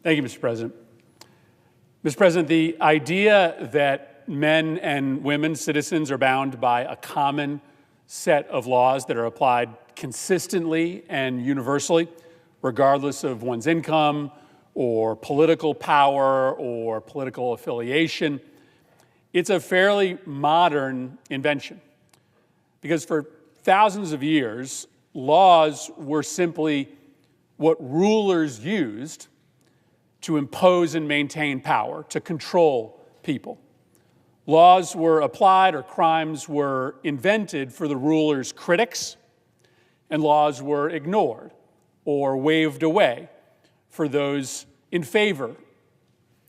Thank you, Mr. President. Mr. President, the idea that men and women, citizens, are bound by a common set of laws that are applied consistently and universally, regardless of one's income or political power or political affiliation, it's a fairly modern invention. Because for thousands of years, laws were simply what rulers used to impose and maintain power, to control people. Laws were applied or crimes were invented for the ruler's critics, and laws were ignored or waved away for those in favor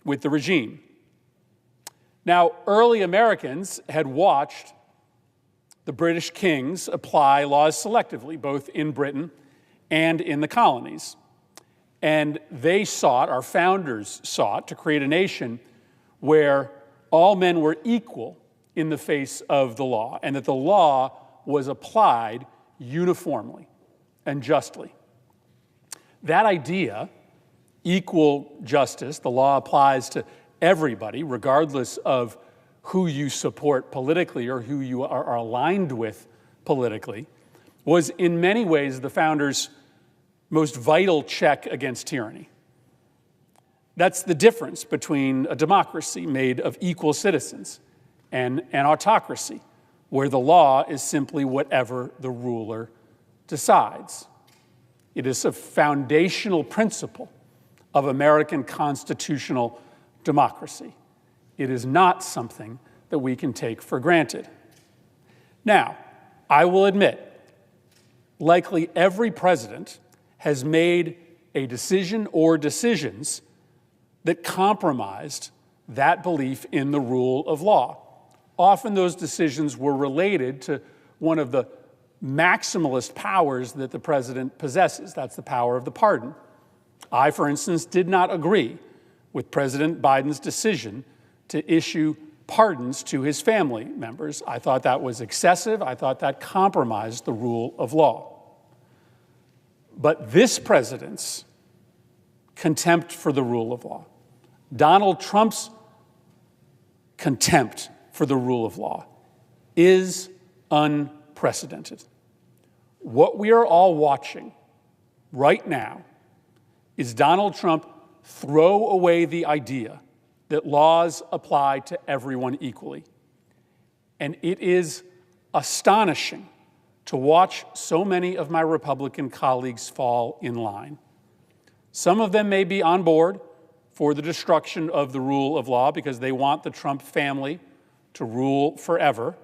with the regime. Now, early Americans had watched the British kings apply laws selectively, both in Britain and in the colonies. And they sought, our founders sought, to create a nation where all men were equal in the face of the law, and that the law was applied uniformly and justly. That idea, equal justice, the law applies to everybody, regardless of who you support politically or who you are aligned with politically, was in many ways the founders' most vital check against tyranny. That's the difference between a democracy made of equal citizens and an autocracy, where the law is simply whatever the ruler decides. It is a foundational principle of American constitutional democracy. It is not something that we can take for granted. Now, I will admit, likely every president has made a decision or decisions that compromised that belief in the rule of law. Often those decisions were related to one of the maximalist powers that the president possesses. That's the power of the pardon. I, for instance, did not agree with President Biden's decision to issue pardons to his family members. I thought that was excessive. I thought that compromised the rule of law. But this president's contempt for the rule of law, Donald Trump's contempt for the rule of law, is unprecedented. What we are all watching right now is Donald Trump throw away the idea that laws apply to everyone equally. And it is astonishing to watch so many of my Republican colleagues fall in line. Some of them may be on board for the destruction of the rule of law because they want the Trump family to rule forever.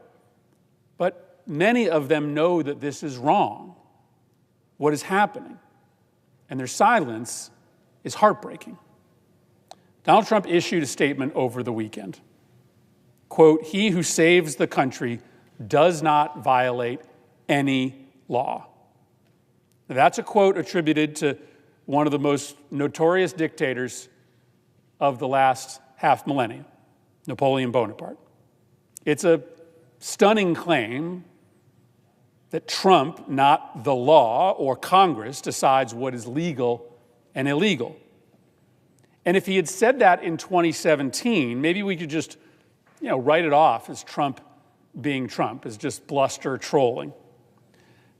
But many of them know that this is wrong, what is happening. And their silence is heartbreaking. Donald Trump issued a statement over the weekend. Quote, "He who saves the country does not violate any law." Now, that's a quote attributed to one of the most notorious dictators of the last half millennium, Napoleon Bonaparte. It's a stunning claim that Trump, not the law or Congress, decides what is legal and illegal. And if he had said that in 2017, maybe we could just, write it off as Trump being Trump, as just bluster trolling.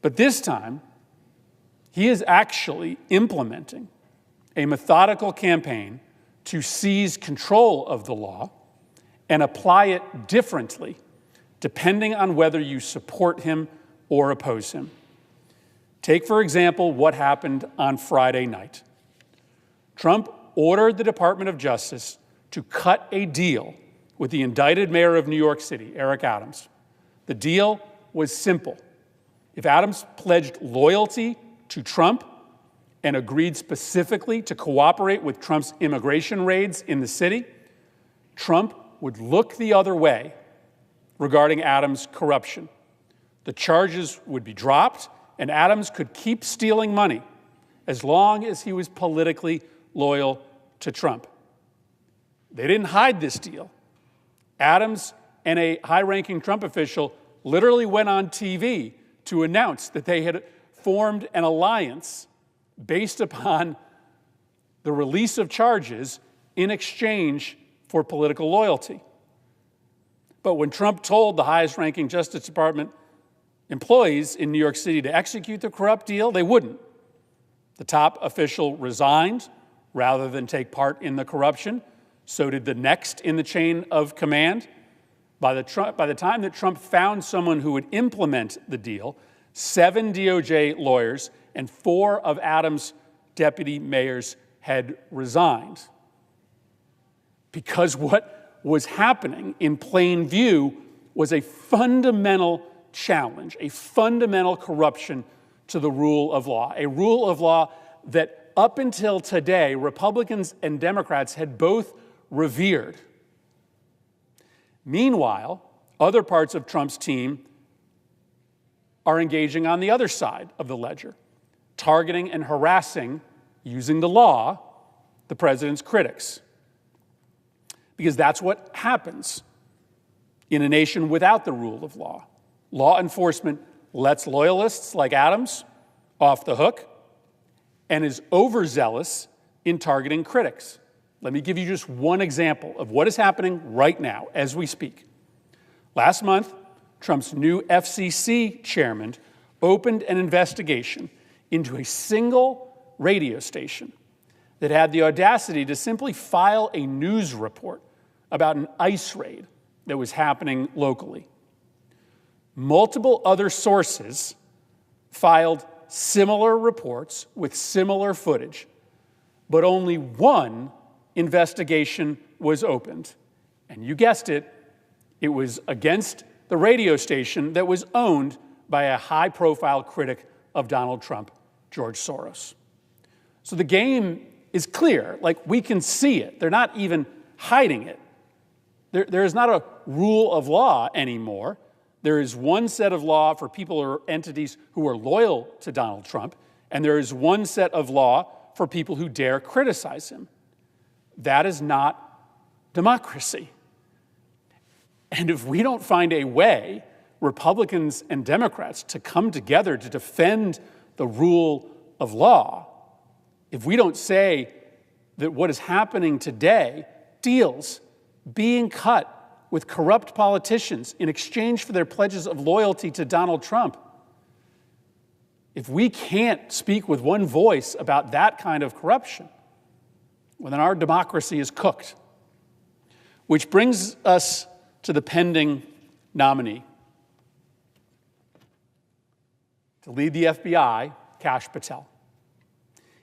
But this time, he is actually implementing a methodical campaign to seize control of the law and apply it differently, depending on whether you support him or oppose him. Take, for example, what happened on Friday night. Trump ordered the Department of Justice to cut a deal with the indicted mayor of New York City, Eric Adams. The deal was simple. If Adams pledged loyalty to Trump and agreed specifically to cooperate with Trump's immigration raids in the city, Trump would look the other way regarding Adams' corruption. The charges would be dropped, and Adams could keep stealing money as long as he was politically loyal to Trump. They didn't hide this deal. Adams and a high-ranking Trump official literally went on TV to announce that they had formed an alliance based upon the release of charges in exchange for political loyalty. But when Trump told the highest-ranking Justice Department employees in New York City to execute the corrupt deal, they wouldn't. The top official resigned rather than take part in the corruption. So did the next in the chain of command. By the time that Trump found someone who would implement the deal, 7 DOJ lawyers and 4 of Adams' deputy mayors had resigned. Because what was happening in plain view was a fundamental challenge, a fundamental corruption to the rule of law, a rule of law that up until today, Republicans and Democrats had both revered. Meanwhile, other parts of Trump's team are engaging on the other side of the ledger, targeting and harassing, using the law, the president's critics. Because that's what happens in a nation without the rule of law. Law enforcement lets loyalists like Adams off the hook and is overzealous in targeting critics. Let me give you just one example of what is happening right now as we speak. Last month, Trump's new FCC chairman opened an investigation into a single radio station that had the audacity to simply file a news report about an ICE raid that was happening locally. Multiple other sources filed similar reports with similar footage, but only one investigation was opened. And you guessed it, it was against the radio station that was owned by a high-profile critic of Donald Trump, George Soros. So the game is clear, like we can see it. They're not even hiding it. There is not a rule of law anymore. There is one set of law for people or entities who are loyal to Donald Trump, and there is one set of law for people who dare criticize him. That is not democracy. And if we don't find a way, Republicans and Democrats, to come together to defend the rule of law, if we don't say that what is happening today, deals being cut with corrupt politicians in exchange for their pledges of loyalty to Donald Trump, if we can't speak with one voice about that kind of corruption, well, then our democracy is cooked. Which brings us to the pending nominee. To lead the FBI, Kash Patel.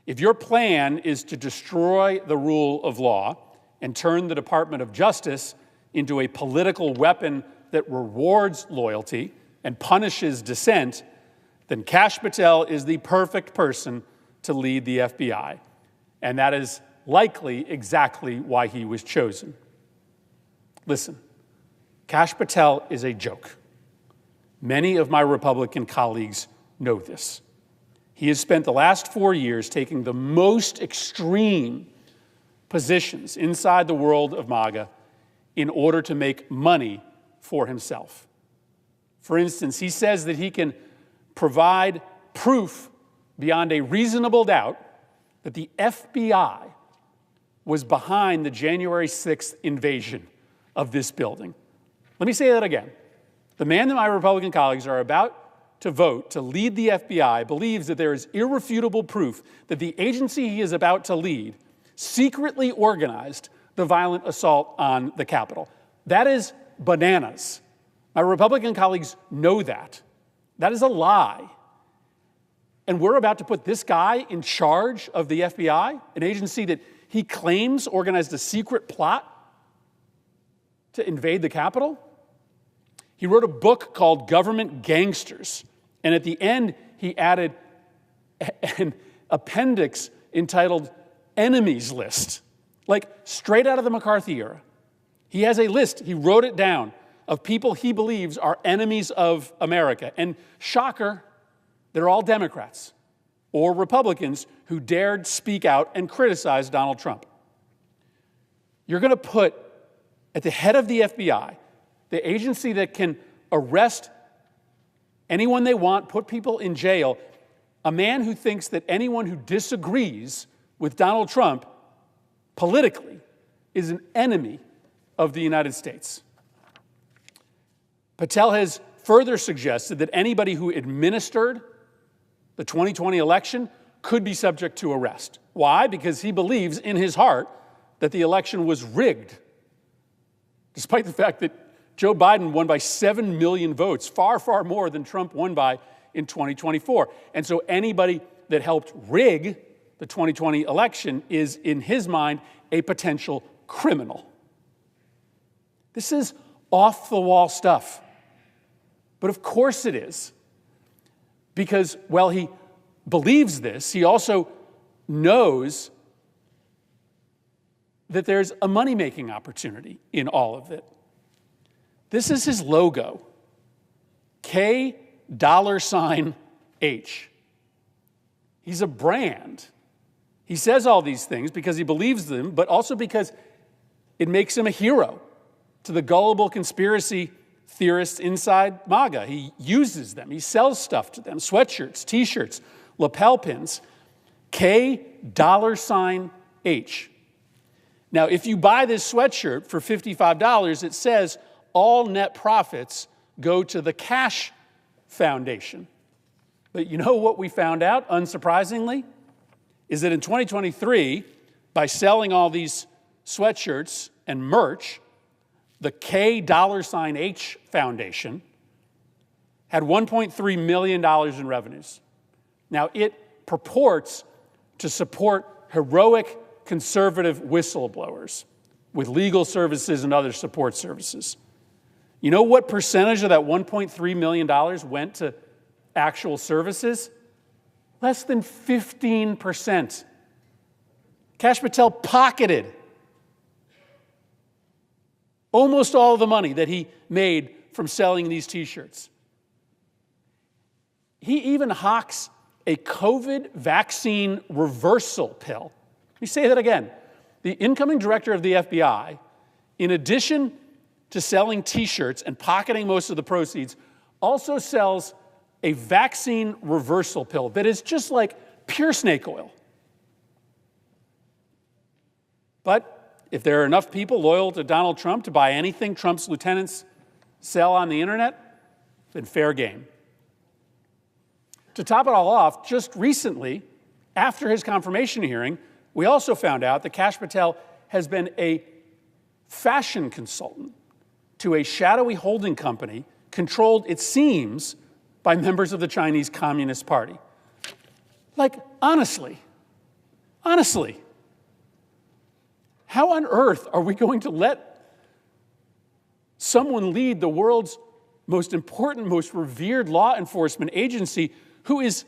If your plan is to destroy the rule of law and turn the Department of Justice into a political weapon that rewards loyalty and punishes dissent, then Kash Patel is the perfect person to lead the FBI. And that is likely exactly why he was chosen. Listen, Kash Patel is a joke. Many of my Republican colleagues know this. He has spent the last 4 years taking the most extreme positions inside the world of MAGA in order to make money for himself. For instance, he says that he can provide proof beyond a reasonable doubt that the FBI was behind the January 6th invasion of this building. Let me say that again. The man that my Republican colleagues are about to vote to lead the FBI believes that there is irrefutable proof that the agency he is about to lead secretly organized the violent assault on the Capitol. That is bananas. My Republican colleagues know that. That is a lie. And we're about to put this guy in charge of the FBI, an agency that he claims organized a secret plot to invade the Capitol. He wrote a book called Government Gangsters, and at the end, he added an appendix entitled Enemies List, like straight out of the McCarthy era. He has a list, he wrote it down, of people he believes are enemies of America. And shocker, they're all Democrats or Republicans who dared speak out and criticize Donald Trump. You're going to put at the head of the FBI, the agency that can arrest anyone they want, put people in jail, a man who thinks that anyone who disagrees with Donald Trump politically is an enemy of the United States. Patel has further suggested that anybody who administered the 2020 election could be subject to arrest. Why? Because he believes in his heart that the election was rigged, despite the fact that Joe Biden won by 7 million votes, far, far more than Trump won by in 2024. And so anybody that helped rig the 2020 election is, in his mind, a potential criminal. This is off-the-wall stuff. But of course it is. Because while he believes this, he also knows that there's a money-making opportunity in all of it. This is his logo, K$H. He's a brand. He says all these things because he believes them, but also because it makes him a hero to the gullible conspiracy theorists inside MAGA. He uses them. He sells stuff to them, sweatshirts, T-shirts, lapel pins, K$H. Now, if you buy this sweatshirt for $55, it says all net profits go to the Kash Foundation. But you know what we found out, unsurprisingly, is that in 2023, by selling all these sweatshirts and merch, the K$H Foundation had $1.3 million in revenues. Now, it purports to support heroic conservative whistleblowers with legal services and other support services. You know what percentage of that $1.3 million went to actual services? Less than 15%. Kash Patel pocketed almost all of the money that he made from selling these T-shirts. He even hawks a COVID vaccine reversal pill. Let me say that again. The incoming director of the FBI, in addition to selling T-shirts and pocketing most of the proceeds, also sells a vaccine reversal pill that is just like pure snake oil. But if there are enough people loyal to Donald Trump to buy anything Trump's lieutenants sell on the internet, then fair game. To top it all off, just recently, after his confirmation hearing, we also found out that Kash Patel has been a fashion consultant to a shadowy holding company controlled, it seems, by members of the Chinese Communist Party. Like, honestly, how on earth are we going to let someone lead the world's most important, most revered law enforcement agency who is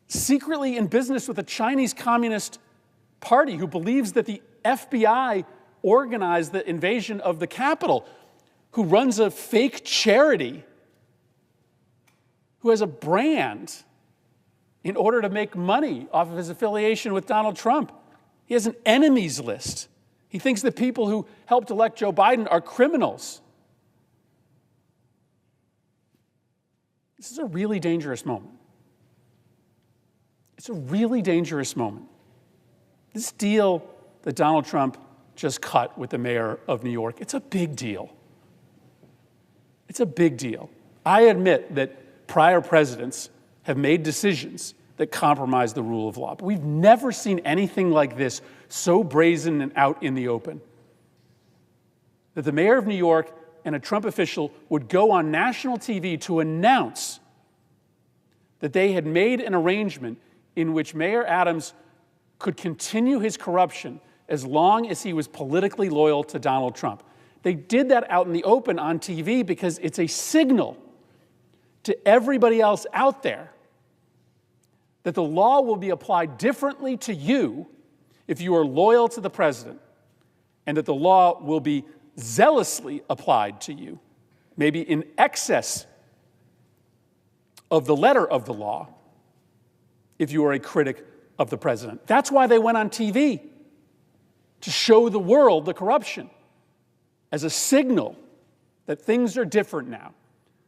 secretly in business with the Chinese Communist Party, who believes that the FBI organized the invasion of the Capitol, who runs a fake charity, who has a brand in order to make money off of his affiliation with Donald Trump? He has an enemies list. He thinks that people who helped elect Joe Biden are criminals. This is a really dangerous moment. It's a really dangerous moment. This deal that Donald Trump just cut with the mayor of New York, it's a big deal. It's a big deal. I admit that prior presidents have made decisions that compromise the rule of law, but we've never seen anything like this so brazen and out in the open. That the mayor of New York and a Trump official would go on national TV to announce that they had made an arrangement in which Mayor Adams could continue his corruption as long as he was politically loyal to Donald Trump. They did that out in the open on TV because it's a signal to everybody else out there that the law will be applied differently to you if you are loyal to the president, and that the law will be zealously applied to you, maybe in excess of the letter of the law, if you are a critic of the president. That's why they went on TV, to show the world the corruption as a signal that things are different now,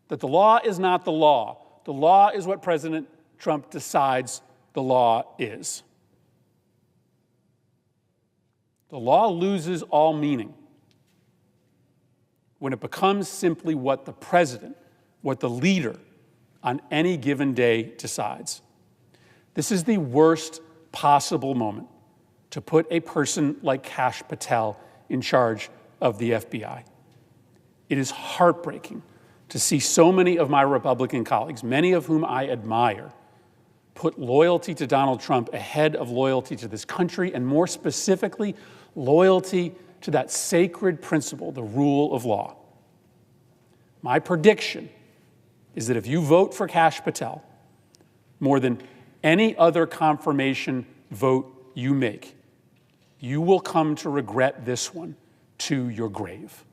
that the law is not the law. The law is what President Trump decides the law is. The law loses all meaning when it becomes simply what the president, what the leader on any given day decides. This is the worst possible moment to put a person like Kash Patel in charge of the FBI. It is heartbreaking to see so many of my Republican colleagues, many of whom I admire, put loyalty to Donald Trump ahead of loyalty to this country, and more specifically, loyalty to that sacred principle, the rule of law. My prediction is that if you vote for Kash Patel, more than any other confirmation vote you make, you will come to regret this one to your grave.